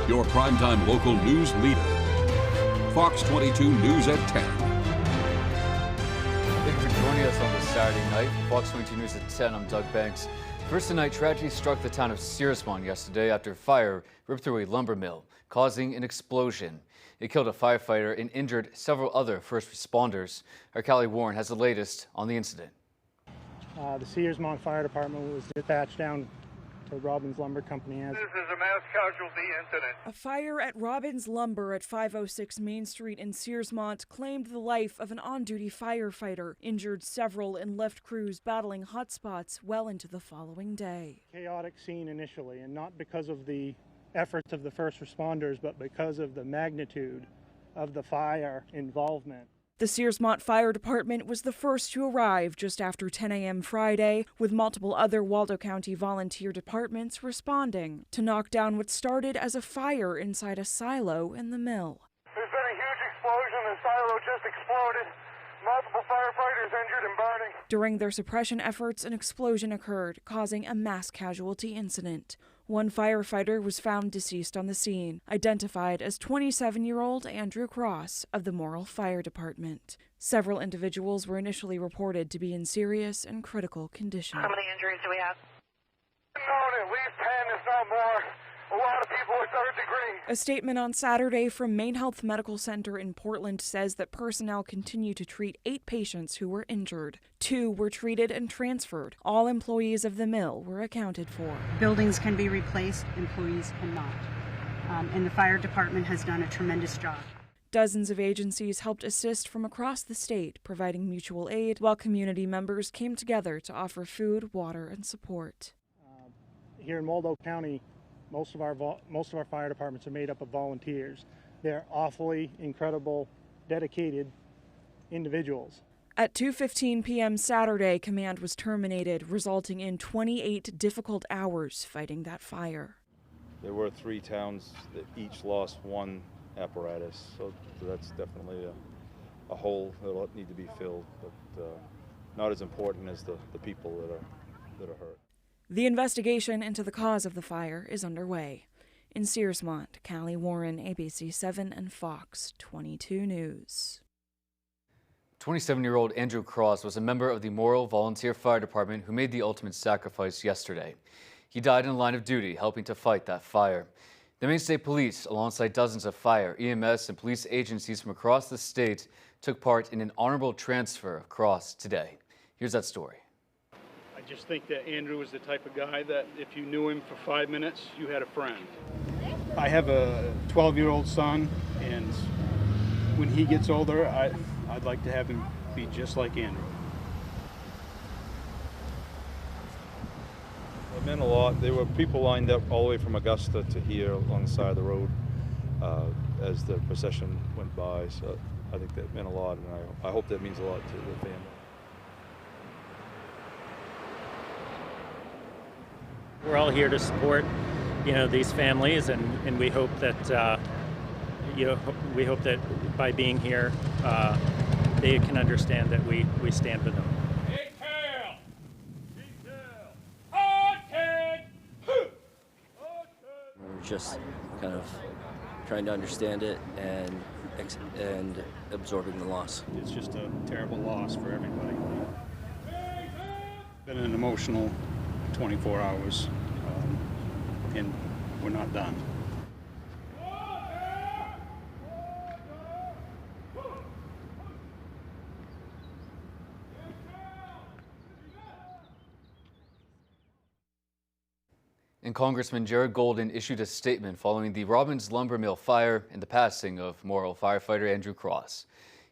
your primetime local news leader. Fox 22 News at 10. Thank you for joining us on this Saturday night. Fox 22 News at 10, I'm Doug Banks. First tonight, tragedy struck the town of Searsmont yesterday after fire ripped through a lumber mill, causing an explosion. It killed a firefighter and injured several other first responders. Our Callie Warren has the latest on the incident. The Searsmont Fire Department was dispatched down to Robbins Lumber Company. This is a mass casualty incident. A fire at Robbins Lumber at 506 Main Street in Searsmont claimed the life of an on-duty firefighter, injured several, and left crews battling hot spots well into the following day. Chaotic scene initially, and not because of the efforts of the first responders, but because of the magnitude of the fire involvement. The Searsmont Fire Department was the first to arrive just after 10 a.m. Friday, with multiple other Waldo County volunteer departments responding to knock down what started as a fire inside a silo in the mill. There's been a huge explosion. The silo just exploded. Multiple firefighters injured and burning. During their suppression efforts, an explosion occurred, causing a mass casualty incident. One firefighter was found deceased on the scene, identified as 27-year-old Andrew Cross of the Morrill Fire Department. Several individuals were initially reported to be in serious and critical condition. How many injuries do we have? Known at least 10, if not more. A lot of people are third degree. A statement on Saturday from Maine Health Medical Center in Portland says that personnel continue to treat 8 patients who were injured. 2 were treated and transferred. All employees of the mill were accounted for. Buildings can be replaced, employees cannot. And the fire department has done a tremendous job. Dozens of agencies helped assist from across the state, providing mutual aid, while community members came together to offer food, water, and support. Here in Waldo County, most of our fire departments are made up of volunteers. They're awfully incredible, dedicated individuals. At 2:15 p.m. Saturday, command was terminated, resulting in 28 difficult hours fighting that fire. There were 3 towns that each lost one apparatus, so that's definitely a hole that'll need to be filled, but not as important as the people that are hurt. The investigation into the cause of the fire is underway. In Searsmont, Callie Warren, ABC 7 and Fox 22 News. 27-year-old Andrew Cross was a member of the Morrill Volunteer Fire Department who made the ultimate sacrifice yesterday. He died in the line of duty, helping to fight that fire. The Maine State Police, alongside dozens of fire, EMS, and police agencies from across the state, took part in an honorable transfer of Cross today. Here's that story. I just think that Andrew was the type of guy that if you knew him for 5 minutes, you had a friend. I have a 12-year-old son, and when he gets older, I'd like to have him be just like Andrew. It meant a lot. There were people lined up all the way from Augusta to here along the side of the road as the procession went by, so I think that meant a lot, and I hope that means a lot to the family. We're all here to support, these families, and we hope that, we hope that by being here, they can understand that we stand with them. We're just kind of trying to understand it and absorbing the loss. It's just a terrible loss for everybody. Been an emotional 24 hours, and we're not done. And Congressman Jared Golden issued a statement following the Robbins Lumber Mill fire and the passing of Morrill firefighter Andrew Cross.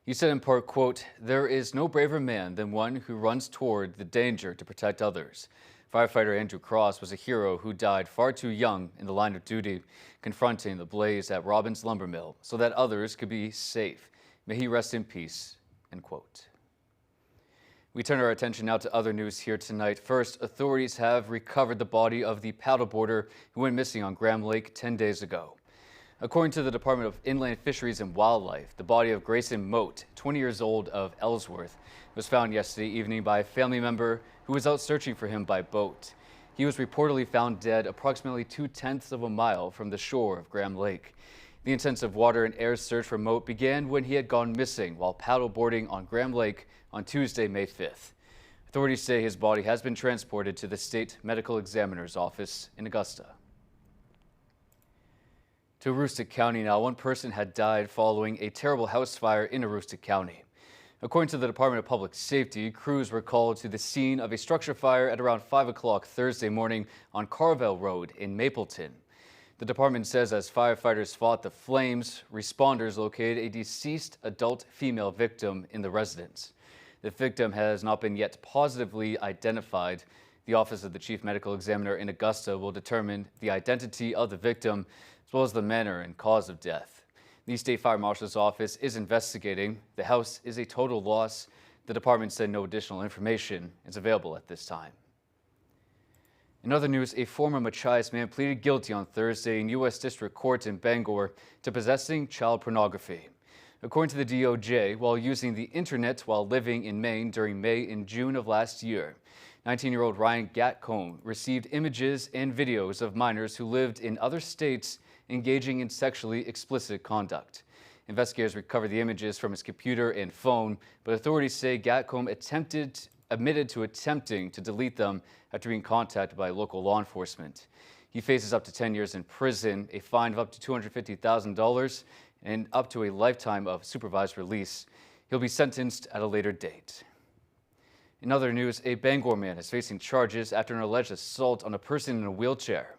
He said in part, quote, "There is no braver man than one who runs toward the danger to protect others. Firefighter Andrew Cross was a hero who died far too young in the line of duty, confronting the blaze at Robbins Lumber Mill so that others could be safe. May he rest in peace," end quote. We turn our attention now to other news here tonight. First, authorities have recovered the body of the paddleboarder who went missing on Graham Lake 10 days ago. According to the Department of Inland Fisheries and Wildlife, the body of Grayson Moat, 20 years old, of Ellsworth, was found yesterday evening by a family member who was out searching for him by boat. He was reportedly found dead approximately 2/10 of a mile from the shore of Graham Lake. The intensive water and air search remote began when he had gone missing while paddleboarding on Graham Lake on Tuesday, May 5th. Authorities say his body has been transported to the state medical examiner's office in Augusta. To Aroostook County now, one person had died following a terrible house fire in Aroostook County. According to the Department of Public Safety, crews were called to the scene of a structure fire at around 5 o'clock Thursday morning on Carville Road in Mapleton. The department says as firefighters fought the flames, responders located a deceased adult female victim in the residence. The victim has not been yet positively identified. The Office of the Chief Medical Examiner in Augusta will determine the identity of the victim as well as the manner and cause of death. The State Fire Marshal's office is investigating. The house is a total loss. The department said no additional information is available at this time. In other news, a former Machias man pleaded guilty on Thursday in U.S. District Court in Bangor to possessing child pornography. According to the DOJ, while using the internet while living in Maine during May and June of last year, 19-year-old Ryan Gatcombe received images and videos of minors who lived in other states engaging in sexually explicit conduct. Investigators recovered the images from his computer and phone, but authorities say Gatcombe admitted to attempting to delete them after being contacted by local law enforcement. He faces up to 10 years in prison, a fine of up to $250,000, and up to a lifetime of supervised release. He'll be sentenced at a later date. In other news, a Bangor man is facing charges after an alleged assault on a person in a wheelchair.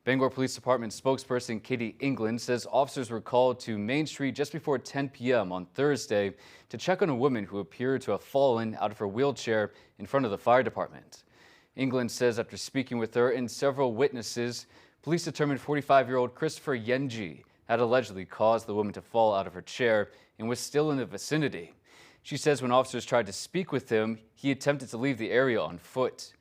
Bangor Police Department spokesperson Katie England says officers were called to Main Street just before 10 p.m. on Thursday to check on a woman who appeared to have fallen out of her wheelchair in front of the fire department. England says after speaking with her and several witnesses, police determined 45-year-old Christopher Yenji had allegedly caused the woman to fall out of her chair and was still in the vicinity. She says when officers tried to speak with him, he attempted to leave the area on foot.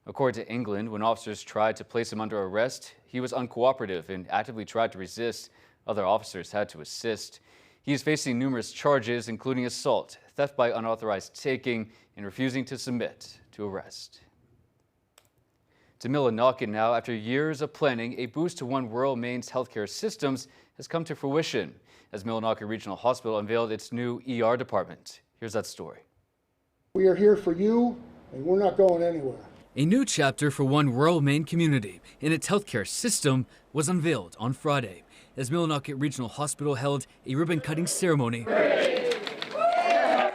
According to England, when officers tried to place him under arrest, he was uncooperative and actively tried to resist. Other officers had to assist. He is facing numerous charges, including assault, theft by unauthorized taking, and refusing to submit to arrest. To Millinocket now, after years of planning, a boost to One World Maine's healthcare systems has come to fruition as Millinocket Regional Hospital unveiled its new ER department. Here's that story. We are here for you, and we're not going anywhere. A new chapter for One Rural Maine community in its healthcare system was unveiled on Friday as Millinocket Regional Hospital held a ribbon-cutting ceremony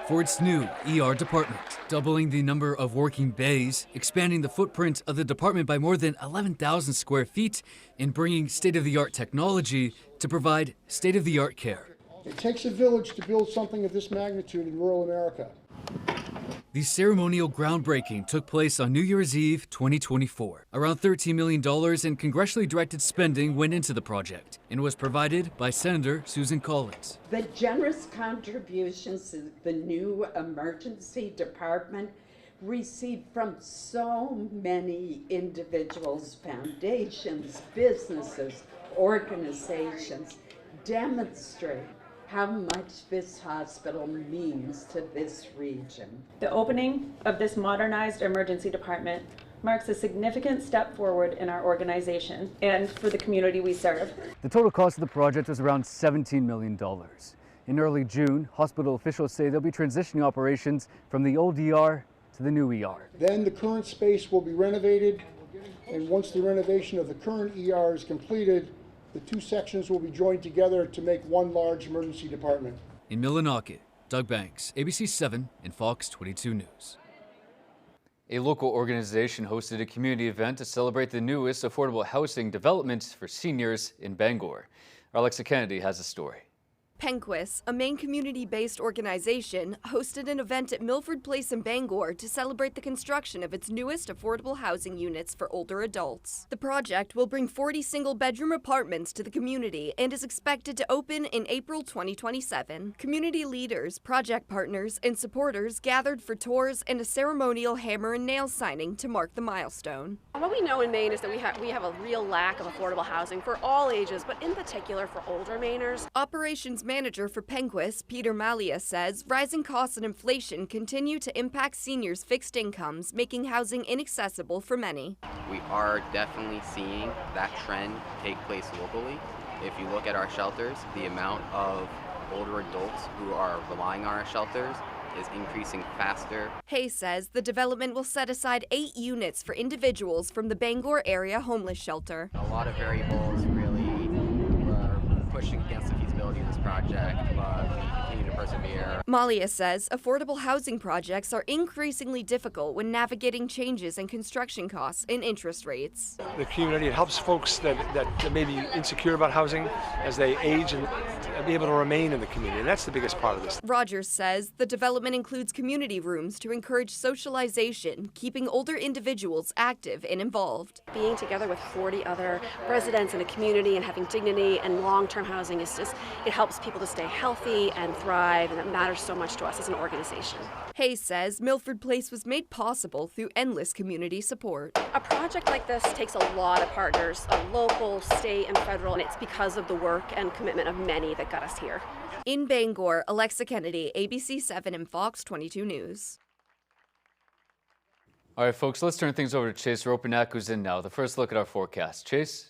for its new ER department, doubling the number of working bays, expanding the footprint of the department by more than 11,000 square feet, and bringing state-of-the-art technology to provide state-of-the-art care. It takes a village to build something of this magnitude in rural America. The ceremonial groundbreaking took place on New Year's Eve 2024. Around $13 million in congressionally directed spending went into the project and was provided by Senator Susan Collins. The generous contributions to the new emergency department received from so many individuals, foundations, businesses, organizations demonstrate how much this hospital means to this region. The opening of this modernized emergency department marks a significant step forward in our organization and for the community we serve. The total cost of the project was around $17 million. In early June, hospital officials say they'll be transitioning operations from the old ER to the new ER. Then the current space will be renovated, and once the renovation of the current ER is completed, the two sections will be joined together to make one large emergency department. In Millinocket, Doug Banks, ABC 7 and Fox 22 News. A local organization hosted a community event to celebrate the newest affordable housing development for seniors in Bangor. Alexa Kennedy has a story. Penquis, a Maine community-based organization, hosted an event at Milford Place in Bangor to celebrate the construction of its newest affordable housing units for older adults. The project will bring 40 single-bedroom apartments to the community and is expected to open in April 2027. Community leaders, project partners, and supporters gathered for tours and a ceremonial hammer and nail signing to mark the milestone. What we know in Maine is that we have a real lack of affordable housing for all ages, but in particular for older Mainers. Operations manager for Penquist, Peter Malia, says rising costs and inflation continue to impact seniors' fixed incomes, making housing inaccessible for many. We are definitely seeing that trend take place locally. If you look at our shelters, the amount of older adults who are relying on our shelters is increasing faster. Hayes says the development will set aside 8 units for individuals from the Bangor area homeless shelter. A lot of variables really are pushing against the feasibility of this project, but we continue to persevere. Malia says affordable housing projects are increasingly difficult when navigating changes in construction costs and interest rates. The community, it helps folks that may be insecure about housing as they age and be able to remain in the community, and that's the biggest part of this. Rogers says the development includes community rooms to encourage socialization, keeping older individuals active and involved. Being together with 40 other residents in a community and having dignity and long-term housing is just, it helps people to stay healthy and thrive, and that matters so much to us as an organization. Hayes says Milford Place was made possible through endless community support. A project like this takes a lot of partners, local, state, and federal, and it's because of the work and commitment of many that got us here. In Bangor, Alexa Kennedy, ABC 7 and Fox 22 News. All right, folks, let's turn things over to Chase Ropanak, who's in now. The first look at our forecast. Chase?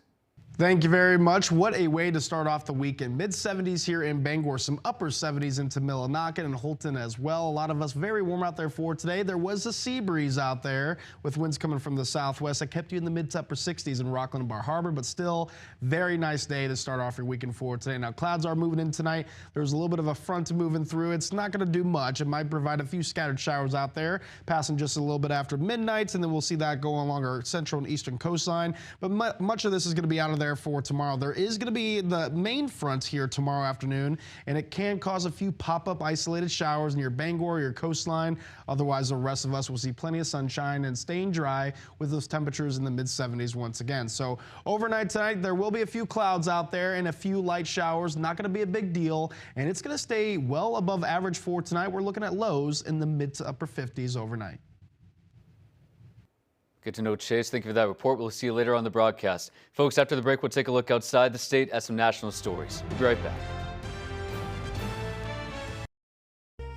Thank you very much. What a way to start off the weekend. Mid-70s here in Bangor, some upper 70s into Millinocket and Holton as well. A lot of us very warm out there for today. There was a sea breeze out there with winds coming from the southwest that kept you in the mid to upper 60s in Rockland and Bar Harbor, but still very nice day to start off your weekend for today. Now, clouds are moving in tonight. There's a little bit of a front moving through. It's not going to do much. It might provide a few scattered showers out there, passing just a little bit after midnight, and then we'll see that go along our central and eastern coastline. But much of this is going to be out of there for tomorrow. There is going to be the main front here tomorrow afternoon, and it can cause a few pop-up isolated showers in your Bangor, your coastline. Otherwise, the rest of us will see plenty of sunshine and staying dry with those temperatures in the mid-70s once again. So overnight tonight, there will be a few clouds out there and a few light showers. Not going to be a big deal, and it's going to stay well above average for tonight. We're looking at lows in the mid to upper 50s overnight. Good to know, Chase. Thank you for that report. We'll see you later on the broadcast. Folks, after the break, we'll take a look outside the state at some national stories. We'll be right back.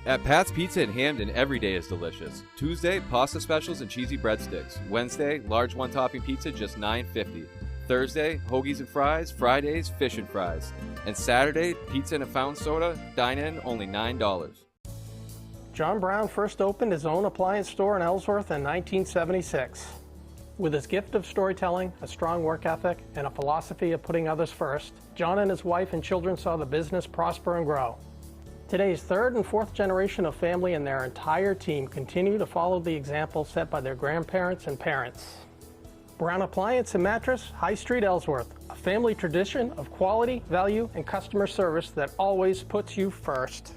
At Pat's Pizza in Hamden, every day is delicious. Tuesday, pasta specials and cheesy breadsticks. Wednesday, large one-topping pizza, just $9.50. Thursday, hoagies and fries. Fridays, fish and fries. And Saturday, pizza and a fountain soda. Dine in, only $9. John Brown first opened his own appliance store in Ellsworth in 1976. With his gift of storytelling, a strong work ethic, and a philosophy of putting others first, John and his wife and children saw the business prosper and grow. Today's third and fourth generation of family and their entire team continue to follow the example set by their grandparents and parents. Brown Appliance and Mattress, High Street, Ellsworth, a family tradition of quality, value, and customer service that always puts you first.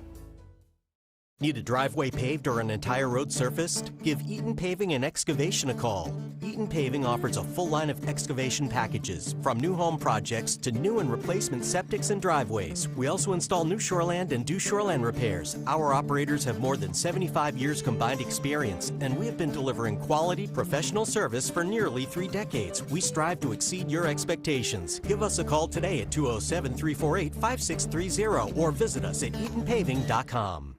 Need a driveway paved or an entire road surfaced? Give Eaton Paving and Excavation a call. Eaton Paving offers a full line of excavation packages, from new home projects to new and replacement septics and driveways. We also install new shoreland and do shoreland repairs. Our operators have more than 75 years combined experience, and we have been delivering quality, professional service for nearly 3 decades. We strive to exceed your expectations. Give us a call today at 207-348-5630 or visit us at EatonPaving.com.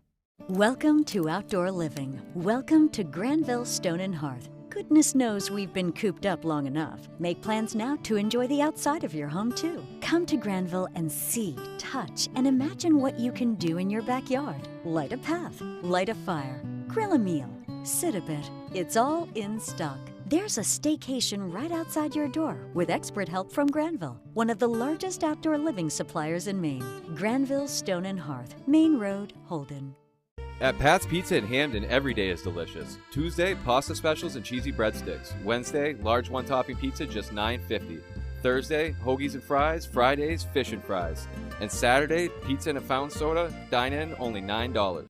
Welcome to outdoor living. Welcome to Granville Stone and Hearth. Goodness knows we've been cooped up long enough. Make plans now to enjoy the outside of your home too. Come to Granville and see, touch, and imagine what you can do in your backyard. Light a path, light a fire, grill a meal, sit a bit. It's all in stock. There's a staycation right outside your door with expert help from Granville, one of the largest outdoor living suppliers in Maine. Granville Stone and Hearth, Main Road, Holden. At Pat's Pizza in Hamden, every day is delicious. Tuesday, pasta specials and cheesy breadsticks. Wednesday, large one-topping pizza, just $9.50. Thursday, hoagies and fries. Fridays, fish and fries. And Saturday, pizza and a fountain soda. Dine in, only $9.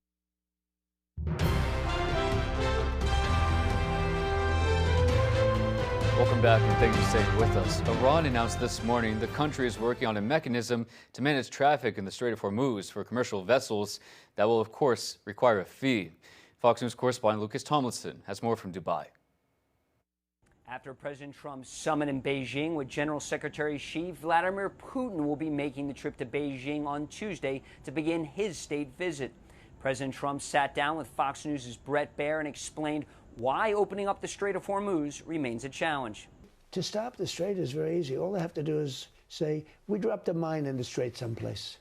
Welcome back, and thank you for staying with us. Iran announced this morning the country is working on a mechanism to manage traffic in the Strait of Hormuz for commercial vessels that will, of course, require a fee. Fox News correspondent Lucas Tomlinson has more from Dubai. After President Trump's summit in Beijing with General Secretary Xi, Vladimir Putin will be making the trip to Beijing on Tuesday to begin his state visit. President Trump sat down with Fox News' Brett Baer and explained why opening up the Strait of Hormuz remains a challenge. To stop the strait is very easy. All they have to do is say, we dropped a mine in the strait someplace.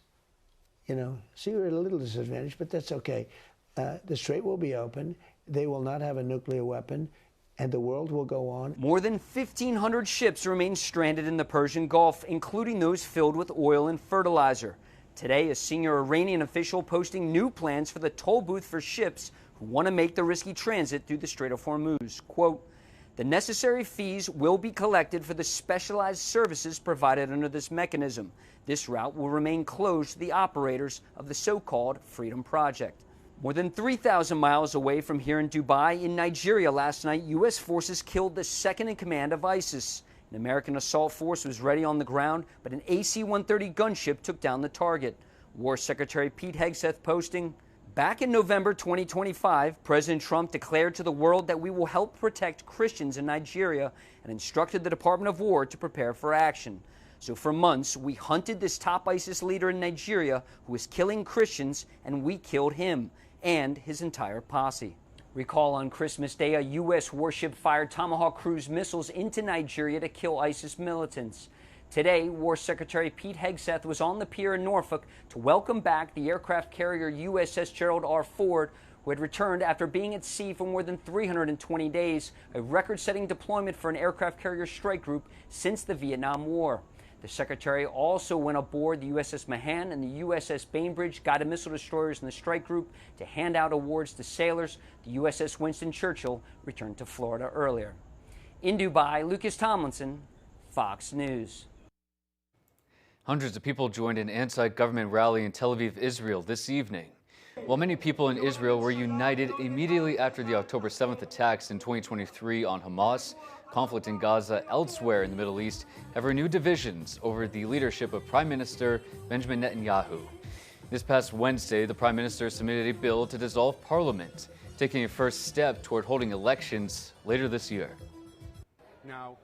You know, so you're at a little disadvantage, but that's okay. The strait will be open. They will not have a nuclear weapon, and the world will go on. More than 1,500 ships remain stranded in the Persian Gulf, including those filled with oil and fertilizer. Today, a senior Iranian official posting new plans for the toll booth for ships who want to make the risky transit through the Strait of Hormuz. Quote, the necessary fees will be collected for the specialized services provided under this mechanism. This route will remain closed to the operators of the so-called Freedom Project. More than 3,000 miles away from here in Dubai, in Nigeria last night, U.S. forces killed the second-in-command of ISIS. An American assault force was ready on the ground, but an AC-130 gunship took down the target. War Secretary Pete Hegseth posting, back in November 2025, President Trump declared to the world that we will help protect Christians in Nigeria and instructed the Department of War to prepare for action. So for months, we hunted this top ISIS leader in Nigeria who was killing Christians, and we killed him and his entire posse. Recall on Christmas Day, a U.S. warship fired Tomahawk cruise missiles into Nigeria to kill ISIS militants. Today, War Secretary Pete Hegseth was on the pier in Norfolk to welcome back the aircraft carrier USS Gerald R. Ford, who had returned after being at sea for more than 320 days, a record-setting deployment for an aircraft carrier strike group since the Vietnam War. The Secretary also went aboard the USS Mahan and the USS Bainbridge guided missile destroyers in the strike group to hand out awards to sailors. The USS Winston Churchill returned to Florida earlier. In Dubai, Lucas Tomlinson, Fox News. Hundreds of people joined an anti-government rally in Tel Aviv, Israel this evening. While many people in Israel were united immediately after the October 7th attacks in 2023 on Hamas, conflict in Gaza elsewhere in the Middle East have renewed divisions over the leadership of Prime Minister Benjamin Netanyahu. This past Wednesday, the Prime Minister submitted a bill to dissolve Parliament, taking a first step toward holding elections later this year. Now,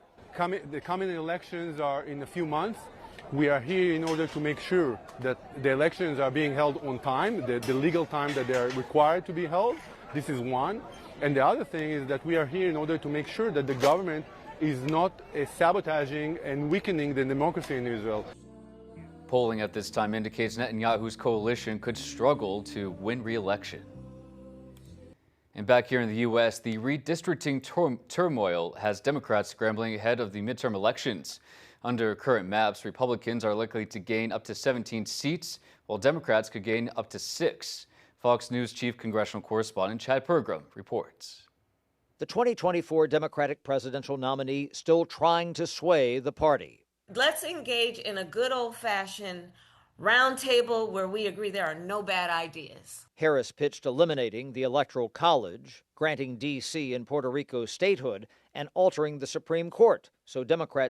the coming elections are in a few months. We are here in order to make sure that the elections are being held on time, the legal time that they are required to be held. This is one. And the other thing is that we are here in order to make sure that the government is not sabotaging and weakening the democracy in Israel. Polling at this time indicates Netanyahu's coalition could struggle to win re-election. And back here in the U.S., the redistricting turmoil has Democrats scrambling ahead of the midterm elections. Under current maps, Republicans are likely to gain up to 17 seats, while Democrats could gain up to 6. Fox News chief congressional correspondent Chad Pergram reports. The 2024 Democratic presidential nominee still trying to sway the party. Let's engage in a good old-fashioned roundtable where we agree there are no bad ideas. Harris pitched eliminating the Electoral College, granting D.C. and Puerto Rico statehood, and altering the Supreme Court so Democrats